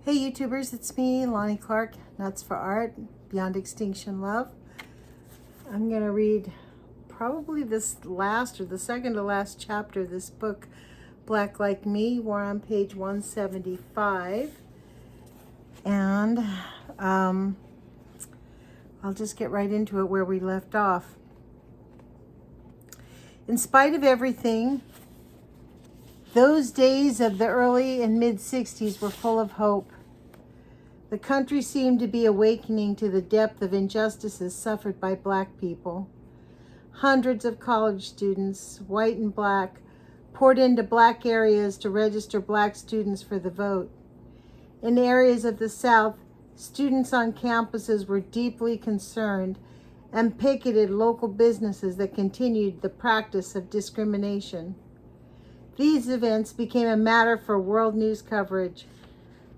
Hey YouTubers, it's me, Lonnie Clark, Nuts for Art, Beyond Extinction Love. I'm going to read probably this last or the second to last chapter of this book, Black Like Me. We're on page 175. And I'll just get right into it where we left off. In spite of everything, those days of the early and mid-60s were full of hope. The country seemed to be awakening to the depth of injustices suffered by Black people. Hundreds of college students, white and Black, poured into Black areas to register Black students for the vote. In areas of the South, students on campuses were deeply concerned and picketed local businesses that continued the practice of discrimination. These events became a matter for world news coverage.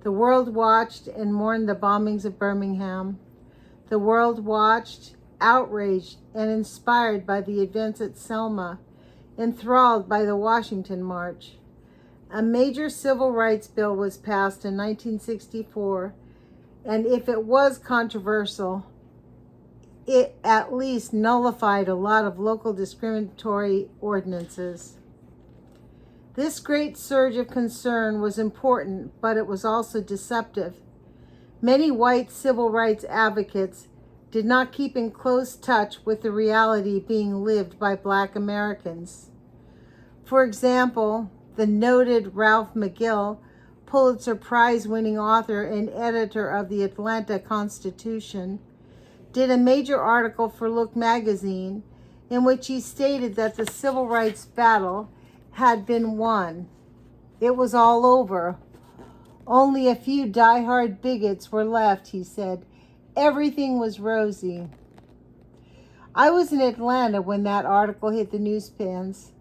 The world watched and mourned the bombings of Birmingham. The world watched, outraged and inspired by the events at Selma, enthralled by the Washington March. A major civil rights bill was passed in 1964, and if it was controversial, it at least nullified a lot of local discriminatory ordinances. This great surge of concern was important, but it was also deceptive. Many white civil rights advocates did not keep in close touch with the reality being lived by Black Americans. For example, the noted Ralph McGill, Pulitzer Prize-winning author and editor of the Atlanta Constitution, did a major article for Look magazine in which he stated that the civil rights battle had been won. It was all over. Only a few die-hard bigots were left, he said. Everything was rosy. I was in Atlanta when that article hit the newspans.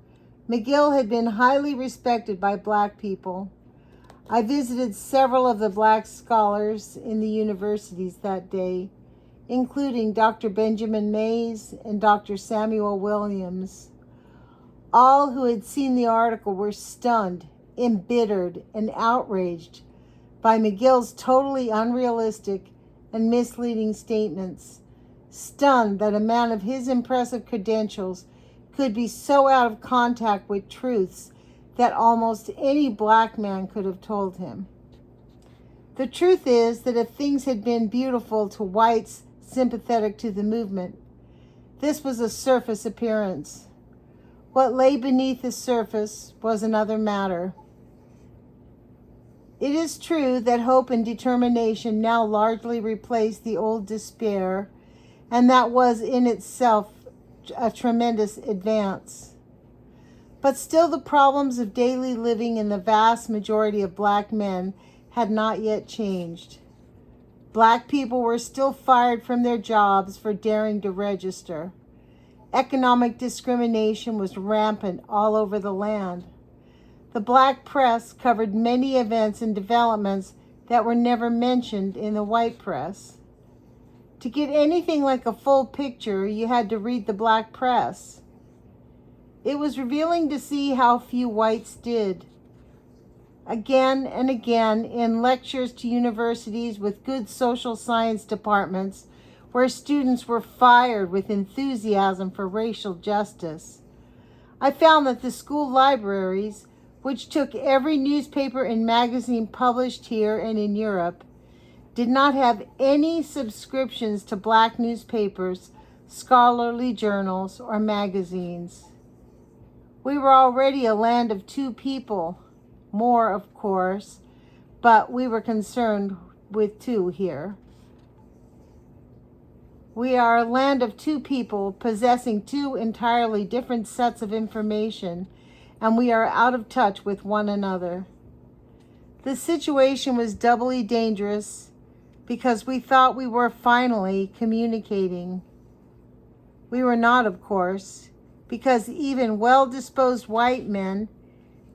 McGill had been highly respected by Black people. I visited several of the Black scholars in the universities that day, including Dr. Benjamin Mays and Dr. Samuel Williams. All who had seen the article were stunned, embittered, and outraged by McGill's totally unrealistic and misleading statements, stunned that a man of his impressive credentials could be so out of contact with truths that almost any Black man could have told him. The truth is that if things had been beautiful to whites sympathetic to the movement, this was a surface appearance. What lay beneath the surface was another matter. It is true that hope and determination now largely replace the old despair, and that was in itself a tremendous advance. But still, the problems of daily living in the vast majority of Black men had not yet changed. Black people were still fired from their jobs for daring to register. Economic discrimination was rampant all over the land. The Black press covered many events and developments that were never mentioned in the white press. To get anything like a full picture, you had to read the Black press. It was revealing to see how few whites did. Again and again, in lectures to universities with good social science departments, where students were fired with enthusiasm for racial justice, I found that the school libraries, which took every newspaper and magazine published here and in Europe, did not have any subscriptions to Black newspapers, scholarly journals, or magazines. We were already a land of two people, more of course, but we were concerned with two here. We are a land of two people possessing two entirely different sets of information, and we are out of touch with one another. The situation was doubly dangerous because we thought we were finally communicating. We were not, of course, because even well-disposed white men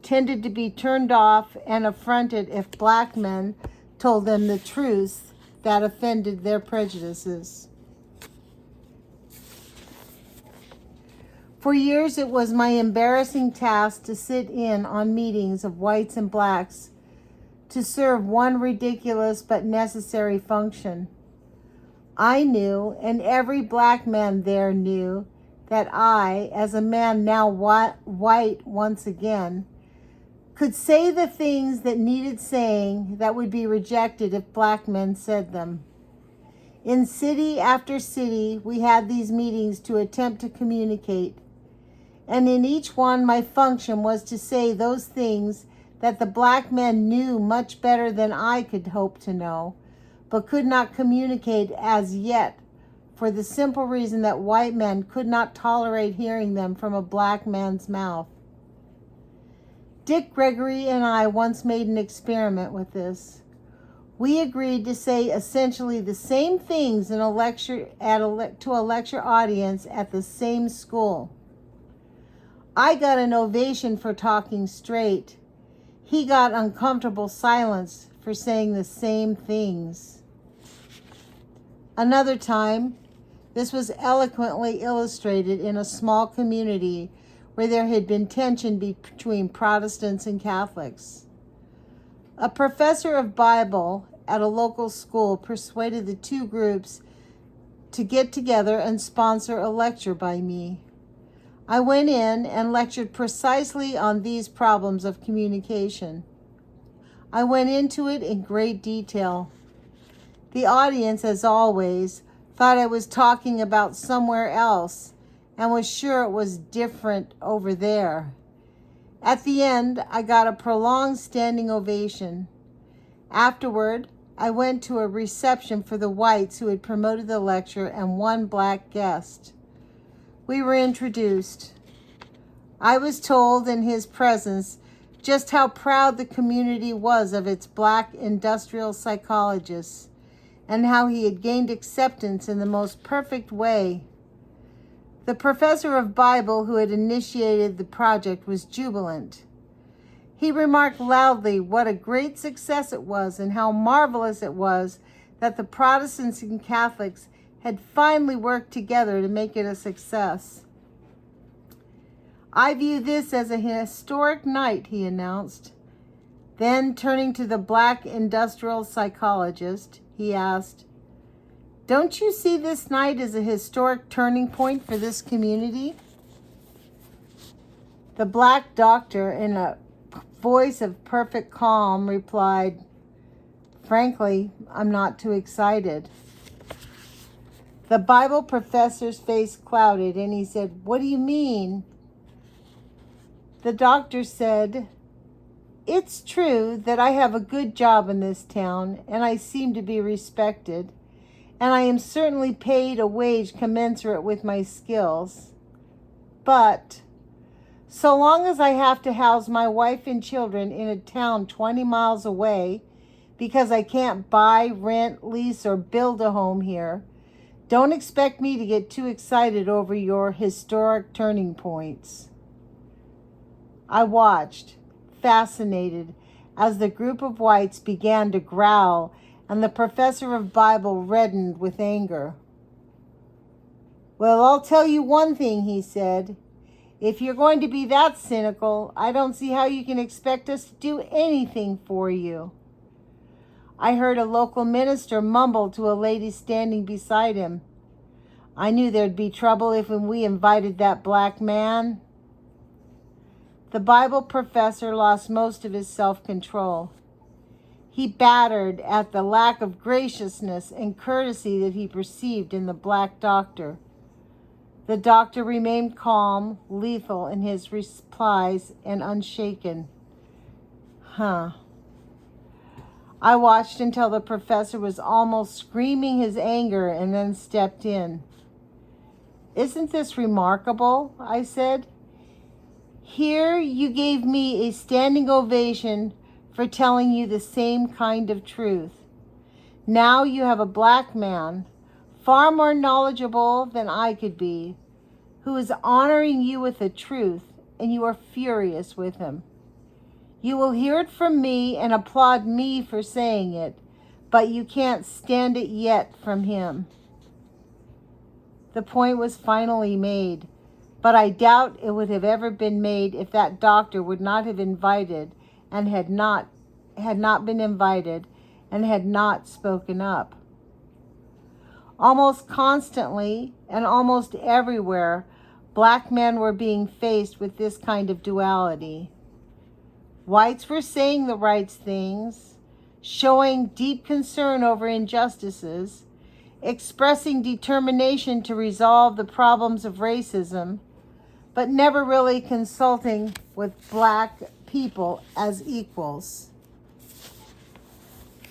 tended to be turned off and affronted if Black men told them the truth that offended their prejudices. For years, it was my embarrassing task to sit in on meetings of whites and Blacks to serve one ridiculous but necessary function. I knew, and every black man there knew, that I, as a man now white once again, could say the things that needed saying that would be rejected if black men said them. In city after city, we had these meetings to attempt to communicate. And in each one, my function was to say those things that the black men knew much better than I could hope to know, but could not communicate as yet, for the simple reason that white men could not tolerate hearing them from a black man's mouth. Dick Gregory and I once made an experiment with this. We agreed to say essentially the same things in a lecture to a lecture audience at the same school. I got an ovation for talking straight. He got uncomfortable silence for saying the same things. Another time, this was eloquently illustrated in a small community where there had been tension between Protestants and Catholics. A professor of Bible at a local school persuaded the two groups to get together and sponsor a lecture by me. I went in and lectured precisely on these problems of communication. I went into it in great detail. The audience, as always, thought I was talking about somewhere else and was sure it was different over there. At the end, I got a prolonged standing ovation. Afterward, I went to a reception for the whites who had promoted the lecture and one black guest. We were introduced. I was told in his presence just how proud the community was of its black industrial psychologists and how he had gained acceptance in the most perfect way. The professor of Bible who had initiated the project was jubilant. He remarked loudly what a great success it was and how marvelous it was that the Protestants and Catholics had finally worked together to make it a success. I view this as a historic night, he announced. Then, turning to the black industrial psychologist, he asked, "Don't you see this night as a historic turning point for this community?" The black doctor, in a voice of perfect calm, replied, "Frankly, I'm not too excited." The Bible professor's face clouded and he said, "What do you mean?" The doctor said, "It's true that I have a good job in this town and I seem to be respected, and I am certainly paid a wage commensurate with my skills. But so long as I have to house my wife and children in a town 20 miles away because I can't buy, rent, lease, or build a home here, don't expect me to get too excited over your historic turning points." I watched, fascinated, as the group of whites began to growl and the professor of Bible reddened with anger. "Well, I'll tell you one thing," he said. "If you're going to be that cynical, I don't see how you can expect us to do anything for you." I heard a local minister mumble to a lady standing beside him, "I knew there'd be trouble if we invited that black man." The Bible professor lost most of his self-control. He battered at the lack of graciousness and courtesy that he perceived in the black doctor. The doctor remained calm, lethal in his replies, and unshaken. I watched until the professor was almost screaming his anger and then stepped in. "Isn't this remarkable?" I said. "Here you gave me a standing ovation for telling you the same kind of truth. Now you have a black man, far more knowledgeable than I could be, who is honoring you with the truth, and you are furious with him. You will hear it from me and applaud me for saying it, but you can't stand it yet from him." The point was finally made, but I doubt it would have ever been made if that doctor would not have invited and had not had not been invited and had not spoken up. Almost constantly and almost everywhere, black men were being faced with this kind of duality. Whites were saying the right things, showing deep concern over injustices, expressing determination to resolve the problems of racism, but never really consulting with black people as equals.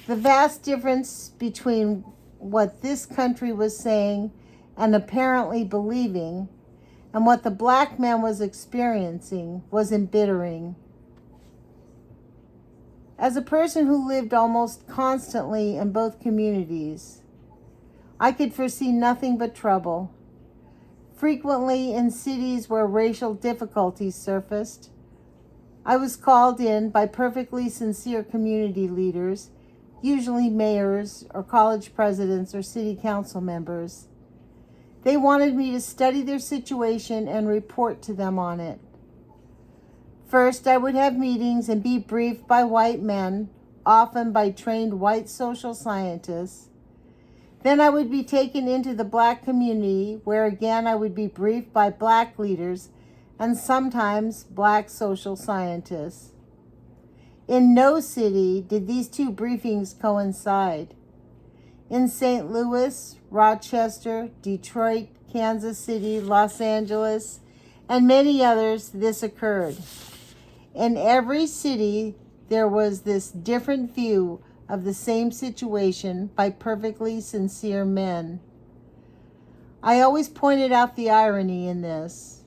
The vast difference between what this country was saying and apparently believing and what the black man was experiencing was embittering. As a person who lived almost constantly in both communities, I could foresee nothing but trouble. Frequently in cities where racial difficulties surfaced, I was called in by perfectly sincere community leaders, usually mayors or college presidents or city council members. They wanted me to study their situation and report to them on it. First, I would have meetings and be briefed by white men, often by trained white social scientists. Then I would be taken into the black community, where again I would be briefed by black leaders and sometimes black social scientists. In no city did these two briefings coincide. In St. Louis, Rochester, Detroit, Kansas City, Los Angeles, and many others, this occurred. In every city, there was this different view of the same situation by perfectly sincere men. I always pointed out the irony in this.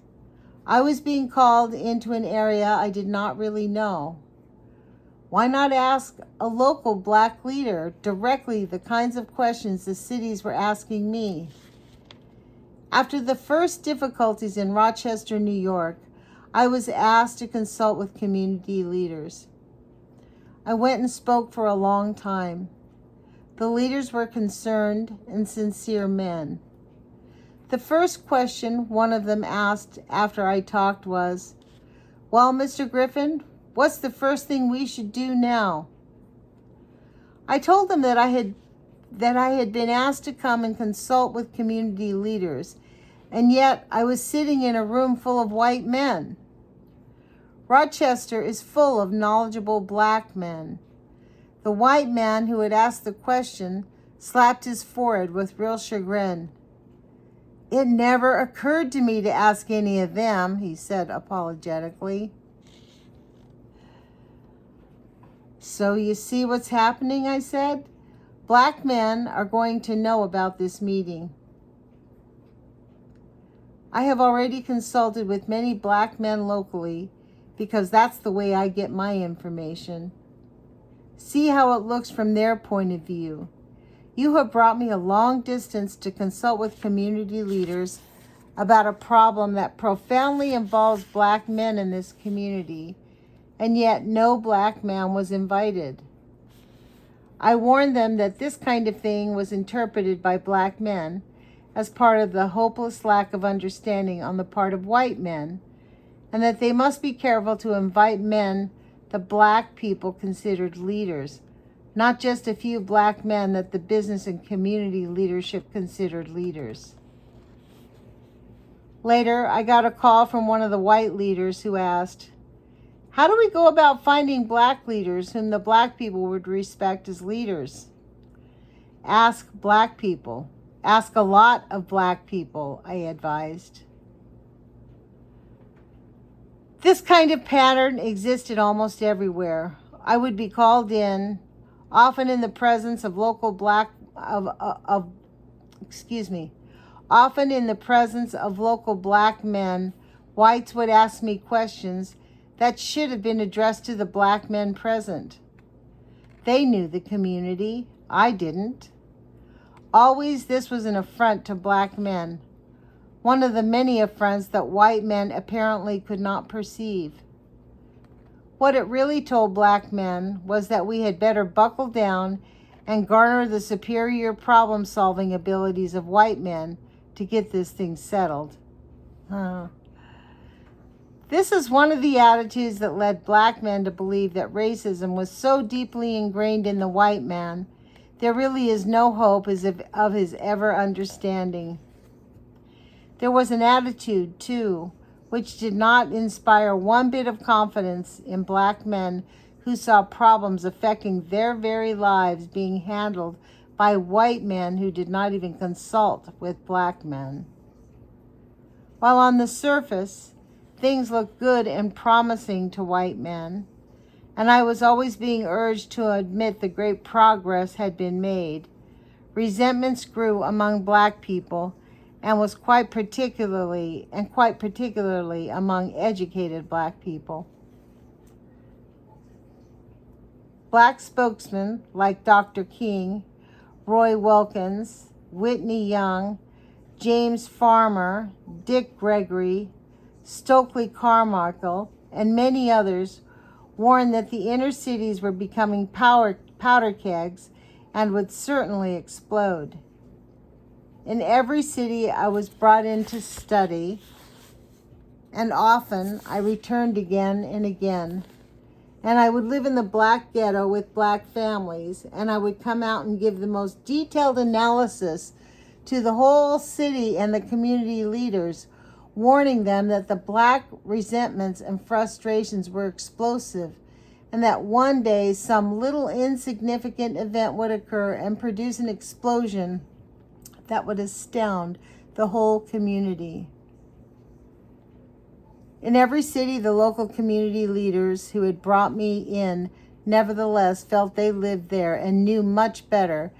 I was being called into an area I did not really know. Why not ask a local black leader directly the kinds of questions the cities were asking me? After the first difficulties in Rochester, New York, I was asked to consult with community leaders. I went and spoke for a long time. The leaders were concerned and sincere men. The first question one of them asked after I talked was, "Well, Mr. Griffin, what's the first thing we should do now?" I told them that I had been asked to come and consult with community leaders, and yet I was sitting in a room full of white men. Rochester is full of knowledgeable black men. The white man who had asked the question slapped his forehead with real chagrin. "It never occurred to me to ask any of them," he said apologetically. "So you see what's happening," I said. "Black men are going to know about this meeting." I have already consulted with many black men locally because that's the way I get my information. See how it looks from their point of view. You have brought me a long distance to consult with community leaders about a problem that profoundly involves black men in this community, and yet no black man was invited. I warned them that this kind of thing was interpreted by black men as part of the hopeless lack of understanding on the part of white men, and that they must be careful to invite men the black people considered leaders, not just a few black men that the business and community leadership considered leaders. Later, I got a call from one of the white leaders who asked, "How do we go about finding black leaders whom the black people would respect as leaders?" "Ask black people. Ask a lot of black people," I advised. This kind of pattern existed almost everywhere. I would be called in, often in the presence of local black often in the presence of local black men. Whites would ask me questions that should have been addressed to the black men present. They knew the community. I didn't. Always this was an affront to black men, one of the many affronts that white men apparently could not perceive. What it really told black men was that we had better buckle down and garner the superior problem-solving abilities of white men to get this thing settled. This is one of the attitudes that led black men to believe that racism was so deeply ingrained in the white man, there really is no hope of his ever understanding. There was an attitude, too, which did not inspire one bit of confidence in black men who saw problems affecting their very lives being handled by white men who did not even consult with black men. While on the surface, things looked good and promising to white men, and I was always being urged to admit the great progress had been made, resentments grew among black people and was quite particularly among educated black people. Black spokesmen like Dr. King, Roy Wilkins, Whitney Young, James Farmer, Dick Gregory, Stokely Carmichael, and many others warned that the inner cities were becoming powder kegs and would certainly explode. In every city I was brought in to study, and often I returned again and again. And I would live in the black ghetto with black families, and I would come out and give the most detailed analysis to the whole city and the community leaders, warning them that the black resentments and frustrations were explosive, and that one day some little insignificant event would occur and produce an explosion that would astound the whole community. In every city, the local community leaders who had brought me in nevertheless felt they lived there and knew much better,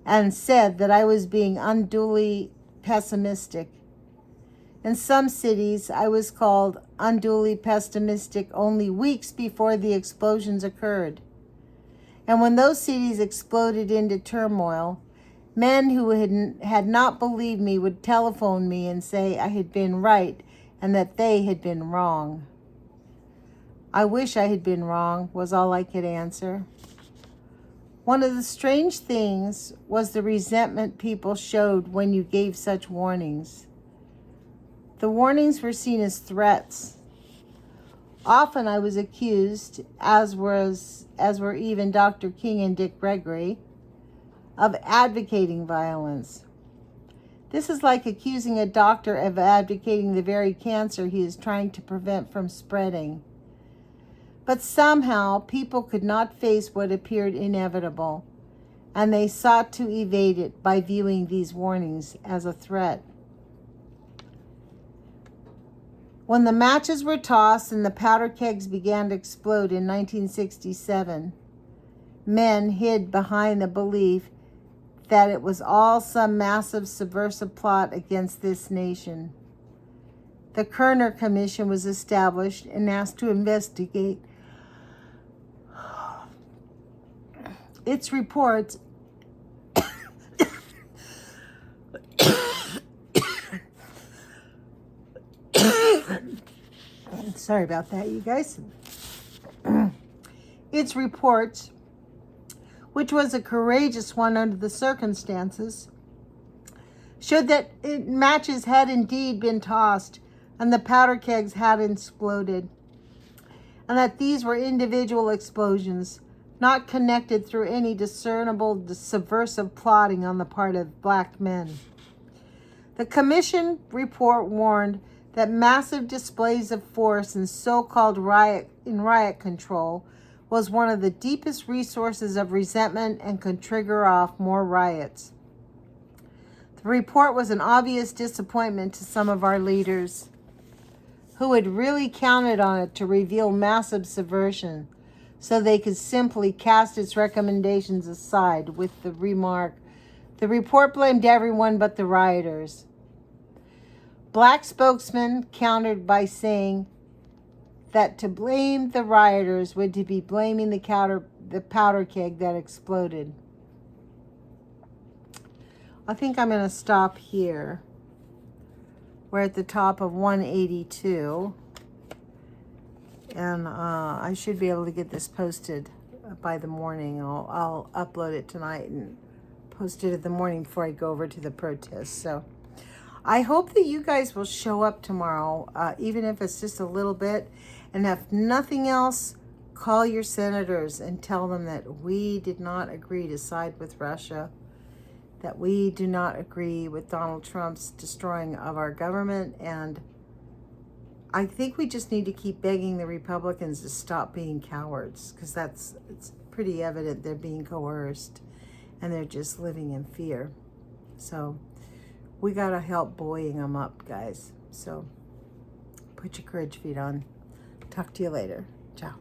and said that I was being unduly pessimistic. In some cities, I was called unduly pessimistic only weeks before the explosions occurred. And when those cities exploded into turmoil, men who had not believed me would telephone me and say I had been right and that they had been wrong. I wish I had been wrong, was all I could answer. One of the strange things was the resentment people showed when you gave such warnings. The warnings were seen as threats. Often I was accused, as were even Dr. King and Dick Gregory, of advocating violence. This is like accusing a doctor of advocating the very cancer he is trying to prevent from spreading. But somehow people could not face what appeared inevitable, and they sought to evade it by viewing these warnings as a threat. When the matches were tossed and the powder kegs began to explode in 1967, men hid behind the belief that it was all some massive subversive plot against this nation. The Kerner Commission was established and asked to investigate. Its reports sorry about that, you guys. Its reports, which was a courageous one under the circumstances, showed that matches had indeed been tossed and the powder kegs had exploded, and that these were individual explosions, not connected through any discernible subversive plotting on the part of black men. The commission report warned that massive displays of force and so-called riot control was one of the deepest resources of resentment and could trigger off more riots. The report was an obvious disappointment to some of our leaders, who had really counted on it to reveal massive subversion, so they could simply cast its recommendations aside with the remark, "The report blamed everyone but the rioters." Black spokesmen countered by saying that to blame the rioters would be blaming the powder keg that exploded. I think I'm going to stop here. We're at the top of 182. And I should be able to get this posted by the morning. I'll upload it tonight and post it in the morning before I go over to the protest. So I hope that you guys will show up tomorrow, even if it's just a little bit. And if nothing else, call your senators and tell them that we did not agree to side with Russia, that we do not agree with Donald Trump's destroying of our government. And I think we just need to keep begging the Republicans to stop being cowards, because it's pretty evident they're being coerced and they're just living in fear. So we got to help buoying them up, guys. So put your courage feet on. Talk to you later. Ciao.